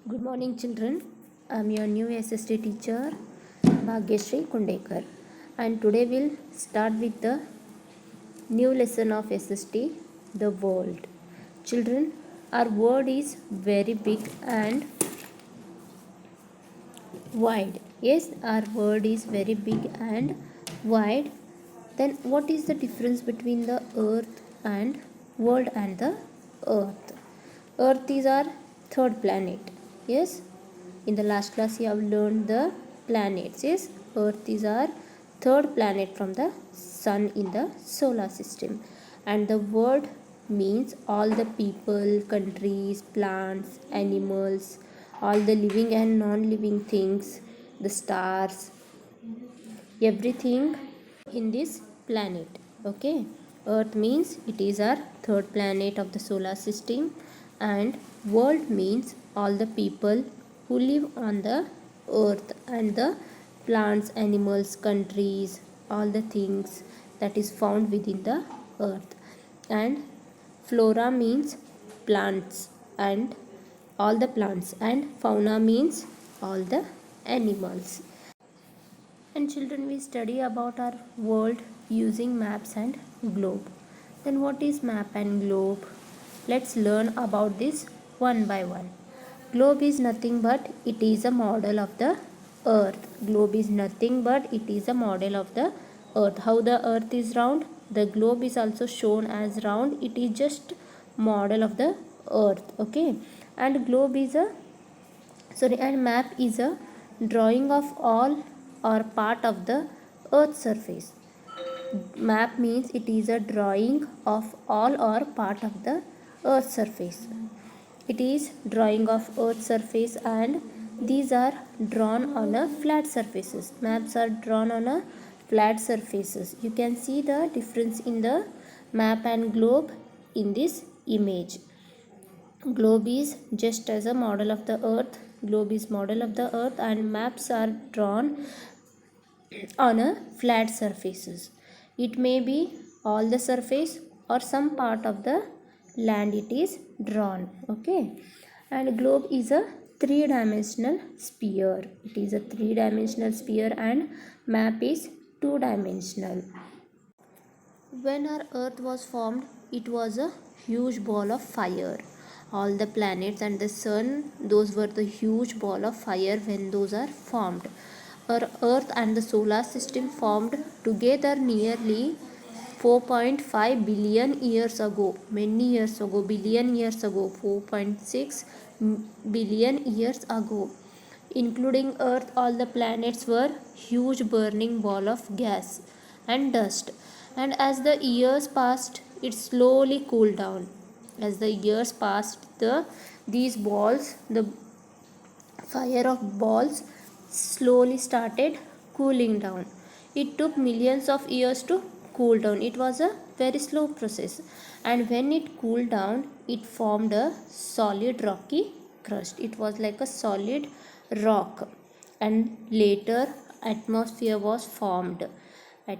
Good morning, children. I am your new SST teacher, Bhagyashree Kundekar, and today we'll start with the new lesson of SST, the world. Children, our world is very big and wide. Yes, our world is very big and wide. Then, what is the difference between the earth and world and the earth? Earth is our third planet. Yes, in the last class you have learned the planets. Yes, earth is our third planet from the sun in the solar system, and the world means all the people, countries, plants, animals, all the living and non-living things, the stars, everything in this planet. Okay, earth means it is our third planet of the solar system, and world means all the people who live on the earth, and the plants, animals, countries, all the things that is found within the earth. And flora means plants and all the plants, and fauna means all the animals. And children, we study about our world using maps and globe. Then what is map and globe? Let's learn about this one by one. Globe is nothing but it is a model of the earth. Globe is nothing but it is a model of the earth. How the earth is round, the globe is also shown as round. It is just model of the earth. Okay, and globe is a and map is a drawing of all or part of the earth's surface. Map means it is a drawing of all or part of the earth's surface. It is drawing of earth's surface, and these are drawn on a flat surfaces. Maps are drawn on a flat surfaces. You can see the difference in the map and globe in this image. Globe is just as a model of the earth. Globe is model of the earth, and maps are drawn on a flat surfaces. It may be all the surface or some part of the land it is drawn. Okay, and globe is a three-dimensional sphere. It is a three-dimensional sphere, and map is two-dimensional. When our earth was formed, it was a huge ball of fire. All the planets and the sun, those were the huge ball of fire when those are formed. Our earth and the solar system formed together nearly 4.5 billion years ago. Many years ago, billion years ago, 4.6 billion years ago. Including earth, all the planets were huge burning ball of gas and dust, and as the years passed it slowly cooled down. As the years passed, these balls, the fire of balls, slowly started cooling down. It took millions of years to cool down. It was a very slow process, and when it cooled down it formed a solid rocky crust. It was like a solid rock, and later atmosphere was formed, and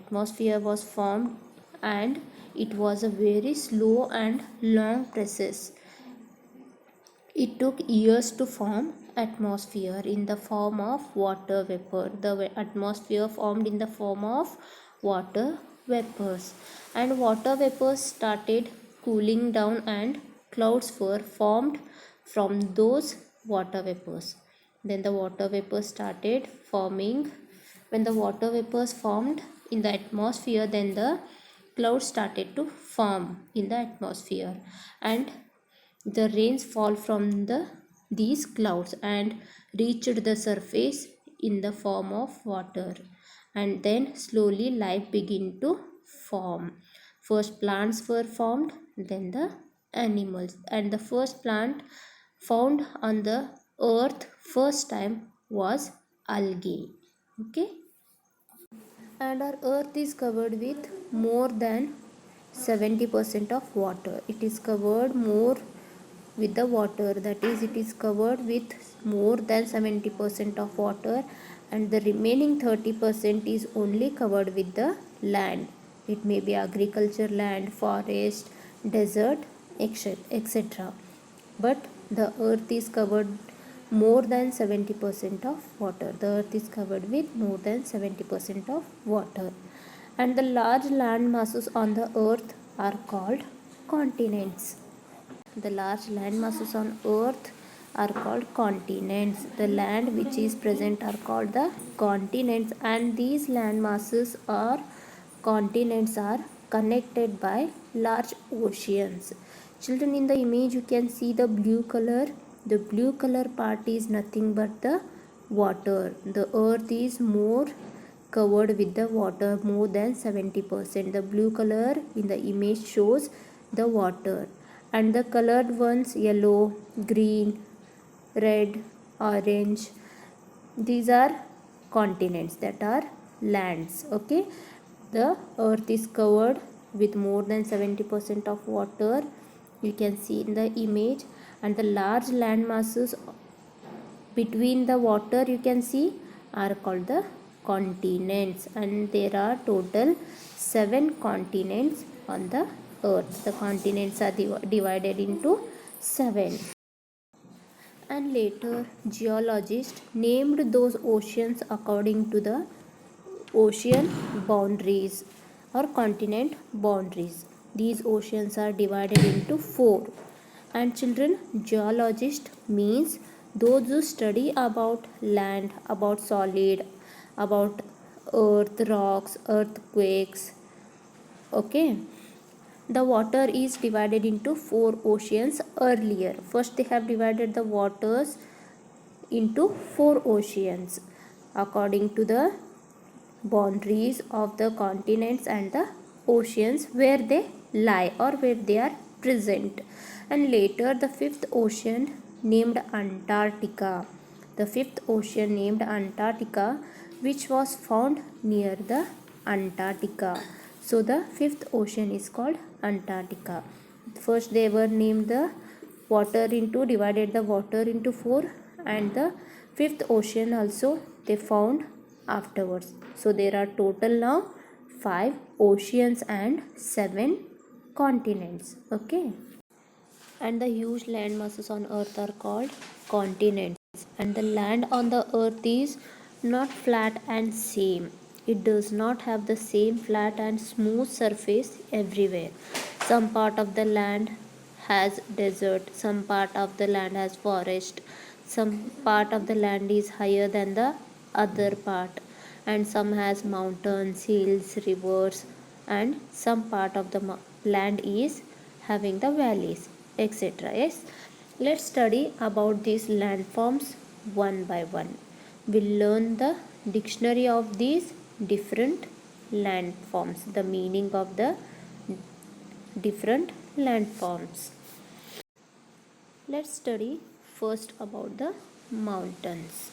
it was a very slow and long process. It took years to form atmosphere in the form of water vapor. The atmosphere formed in the form of water vapors, and water vapors started cooling down, and clouds were formed from those water vapors. Then the water vapors started forming. When the water vapors formed in the atmosphere, then the clouds started to form in the atmosphere, and the rains fall from these clouds and reached the surface in the form of water, and then slowly life began to form. First plants were formed, then the animals, and the first plant found on the earth first time was algae. Okay, and our earth is covered with more than 70% of water. It is covered more with the water, that is, it is covered with more than 70% of water, and the remaining 30% is only covered with the land. It may be agriculture land, forest, desert, etc. But the earth is covered more than 70% of water. The earth is covered with more than 70% of water. And the large land masses on the earth are called continents. The large land masses on earth are called continents. The land which is present are called the continents, and these land masses or continents are connected by large oceans. Children, in the image you can see the blue color. The blue color part is nothing but the water. The earth is more covered with the water, more than 70%. The blue color in the image shows the water, and the colored ones, yellow, green, red, orange, these are continents, that are lands. Okay, the earth is covered with more than 70% of water, you can see in the image. And the large land masses between the water you can see are called the continents, and there are total 7 continents on the earth. The continents are divided into 7. And later geologists named those oceans according to the ocean boundaries or continent boundaries. These oceans are divided into 4. And children, geologist means those who study about land, about solid, about earth, rocks, earthquakes. Okay, the water is divided into 4 oceans earlier. First they have divided the waters into 4 oceans according to the boundaries of the continents and the oceans where they lie or where they are present. And later the 5th ocean named Antarctica. The 5th ocean named Antarctica, which was found near the Antarctica. So the 5th ocean is called Antarctica. First they were named the water into, divided the water into 4, and the 5th ocean also they found afterwards. So there are total now 5 oceans and 7 continents. Okay, and the huge land masses on earth are called continents. And the land on the earth is not flat and same. It does not have the same flat and smooth surface everywhere. Some part of the land has desert, some part of the land has forest, some part of the land is higher than the other part, and some has mountains, hills, rivers, and some part of the land is having the valleys, etc. Yes, let's study about these landforms one by one. We'll learn the dictionary of these different landforms, the meaning of the different landforms. Let's study first about the mountains.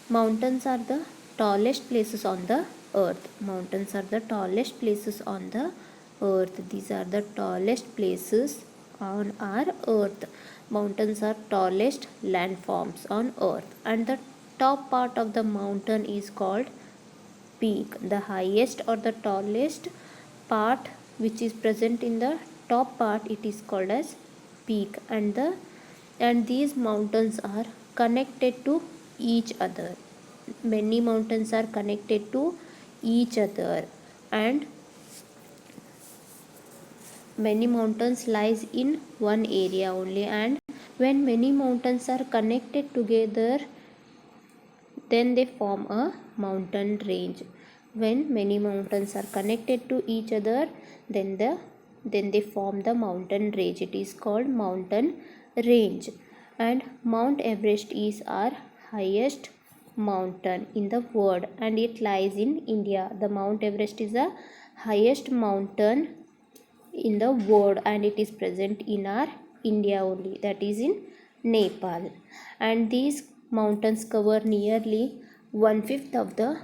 Mountains are the tallest places on the earth. Mountains are the tallest places on the earth. These are the tallest places on our earth. Mountains are tallest landforms on earth, and the top part of the mountain is called peak. The highest or the tallest part which is present in the top part, it is called as peak. And these mountains are connected to each other. Many mountains are connected to each other, and many mountains lies in one area only. And when many mountains are connected together, then they form a mountain range. When many mountains are connected to each other, then they form the mountain range. It is called mountain range. And Mount Everest is our highest mountain in the world, and it lies in India. The Mount Everest is the highest mountain in the world, and it is present in our India only, that is in Nepal. And these mountains cover nearly 1/5 of the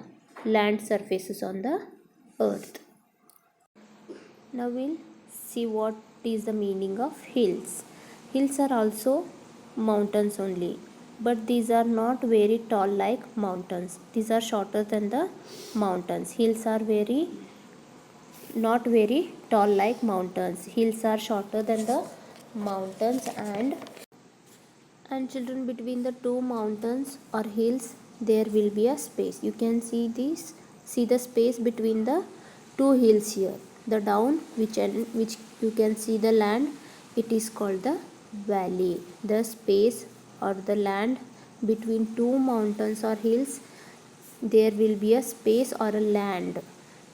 land surfaces on the earth. Now we'll see what is the meaning of hills. Hills are also mountains only, but these are not very tall like mountains. These are shorter than the mountains. Hills are not very tall like mountains. Hills are shorter than the mountains, And children, between the two mountains or hills there will be a space. You can see the space between the two hills here. The down which you can see the land, it is called the valley. The space or the land between two mountains or hills, there will be a space or a land.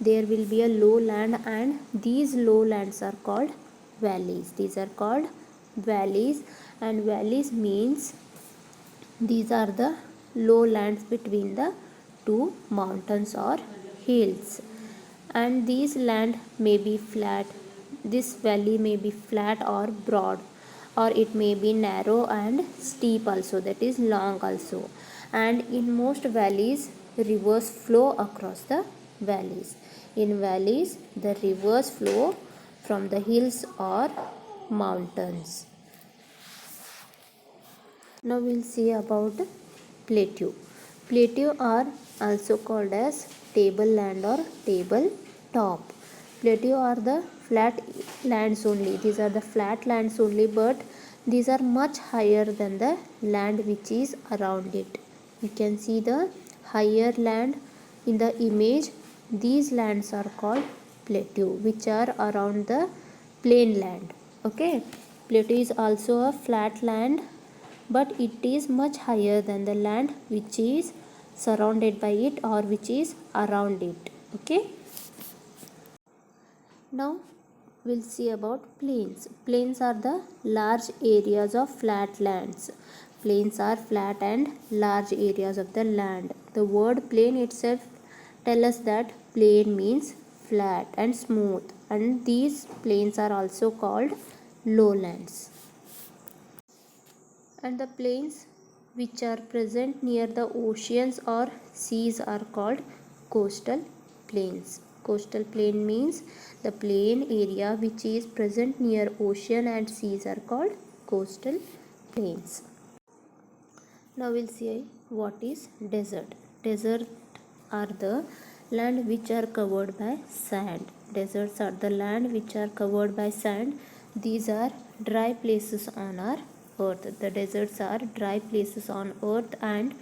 There will be a low land, and these lowlands are called valleys. These are called valleys. And valleys means these are the lowlands between the two mountains or hills. And these land may be flat. This valley may be flat or broad, or it may be narrow and steep also, that is long also. And in most valleys, rivers flow across the valleys. In valleys, the rivers flow from the hills or mountains. Now we'll see about plateau. Plateau are also called as tableland or table top. Plateau are the flat lands only. These are the flat lands only, but these are much higher than the land which is around it. You can see the higher land in the image. These lands are called plateau, which are around the plain land. Okay, plateau is also a flat land, but it is much higher than the land which is surrounded by it or which is around it. Okay, now we'll see about plains. Plains are the large areas of flat lands. Plains are flat and large areas of the land. The word plain itself tells us that plain means flat and smooth, and these plains are also called lowlands. And the plains which are present near the oceans or seas are called coastal plains. Coastal plain means the plain area which is present near ocean and seas are called coastal plains. Now we'll see what is desert. Desert are the land which are covered by sand. Deserts are the land which are covered by sand. These are dry places on our earth. The deserts are dry places on earth, and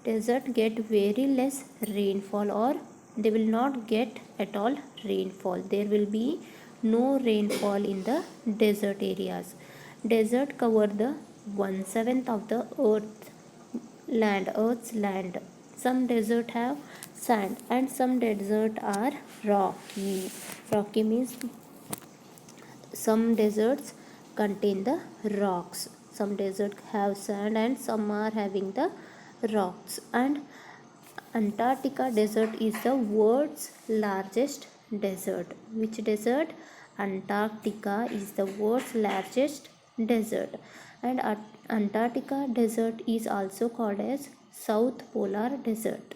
desert get very less rainfall, or they will not get at all rainfall. There will be no rainfall in the desert areas. Desert cover the 1/7 of the earth's land. Some desert have sand and some desert are rocky. Rocky means some deserts contain the rocks. Some deserts have sand and some are having the rocks. And Antarctica desert is the world's largest desert. Which desert? Antarctica is the world's largest desert. And Antarctica desert is also called as South Polar Desert.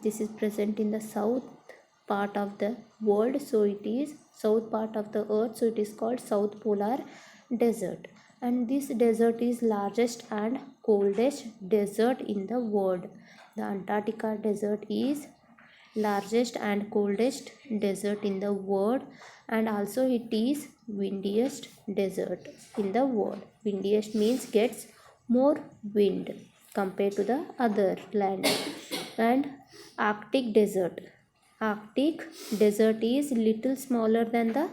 This is present in the south part of the world, so it is south part of the earth, so it is called South Polar Desert. And this desert is largest and coldest desert in the world. The Antarctica desert is largest and coldest desert in the world, and also it is windiest desert in the world. Windiest means gets more wind compared to the other land. And Arctic desert. Arctic desert is little smaller than the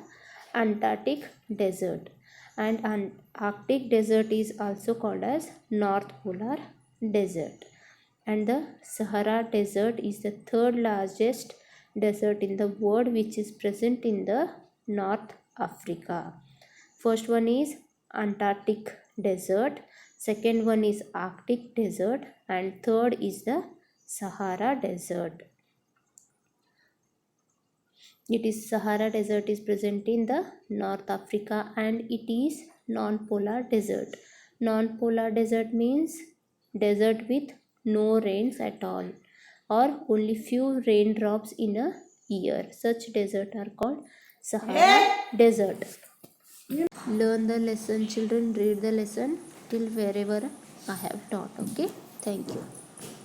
Antarctic desert, and Arctic desert is also called as North Polar Desert. And the Sahara desert is the third largest desert in the world, which is present in the North Africa. First one is Antarctic desert, second one is Arctic desert, and third is the Sahara desert. It is Sahara desert is present in the North Africa, and it is non-polar desert. Non-polar desert means desert with no rains at all, or only few raindrops in a year. Such desert are called Sahara desert. Learn the lesson, children. Read the lesson till wherever I have taught. Okay, thank you.